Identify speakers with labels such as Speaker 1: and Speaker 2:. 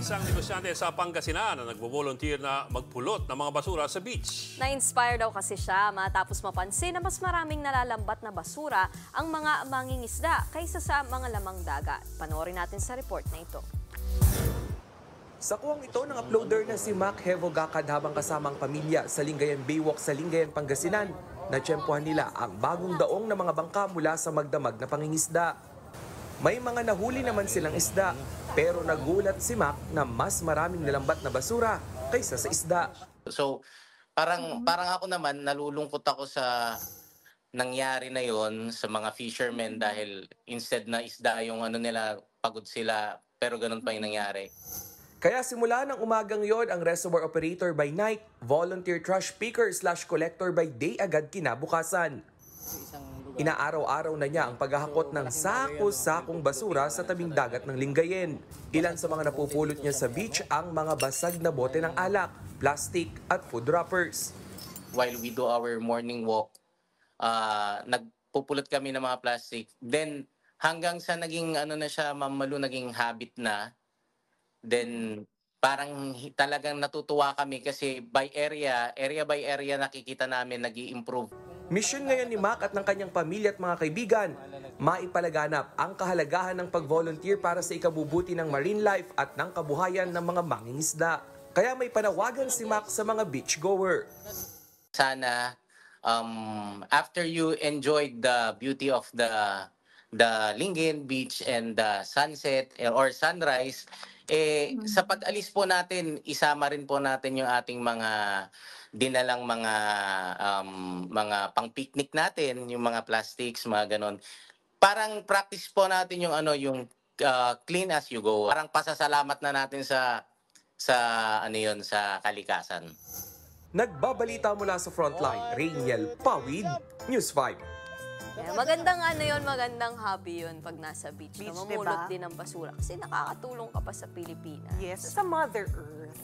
Speaker 1: isang negosyante sa Pangasinan na nagbo-volunteer na magpulot ng mga basura sa beach.
Speaker 2: Na-inspire daw kasi siya matapos mapansin na mas maraming nalalambat na basura ang mga mangingisda kaysa sa mga lamang dagat. Panoorin natin sa report na ito.
Speaker 3: Sa kuwang ito ng uploader na si Mac Hevogakad habang kasama ang pamilya sa Lingayen Baywalk sa Lingayen, Pangasinan, natsyempohan nila ang bagong daong na mga bangka mula sa magdamag na pangingisda. May mga nahuli naman silang isda, pero nagulat si Mac na mas maraming nalambat na basura kaysa sa isda.
Speaker 4: So, parang ako naman, nalulungkot ako sa nangyari na yon sa mga fishermen dahil instead na isda yung ano nila, pagod sila, pero ganun pa yung nangyari.
Speaker 3: Kaya simula ng umagang yon ang reservoir operator by night, volunteer trash picker / collector by day agad kinabukasan. Inaaraw-araw na niya ang paghahakot ng sako-sakong basura sa tabing dagat ng Lingayen. Ilan sa mga napupulot niya sa beach ang mga basag na bote ng alak, plastic at food wrappers.
Speaker 4: While we do our morning walk, nagpupulot kami ng mga plastic. Then hanggang sa naging ano na siya, Ma'am Malu, naging habit na. Then parang talagang natutuwa kami kasi by area by area nakikita namin nag-i-improve.
Speaker 3: Mission ngayon ni Mac at ng kanyang pamilya at mga kaibigan, maipalaganap ang kahalagahan ng pag-volunteer para sa ikabubuti ng marine life at ng kabuhayan ng mga mangingisda. Kaya may panawagan si Mac sa mga beachgoer.
Speaker 4: Sana after you enjoyed the beauty of the Lingayen Beach and the sunset or sunrise, sa pag-alis po natin, isama rin po natin yung ating mga dinalang mga pang-picnic natin, yung mga plastics, mga ganon. Parang practice po natin yung yung clean as you go. Parang pasasalamat na natin sa kalikasan.
Speaker 3: Nagbabalita mula sa Frontline, Rainiel Pawid, News 5.
Speaker 2: Magandang magandang hobby yun pag nasa beach.
Speaker 5: Beach,
Speaker 2: Mamulot
Speaker 5: diba?
Speaker 2: din ng basura kasi nakakatulong ka pa sa Pilipinas.
Speaker 5: Yes, sa Mother Earth.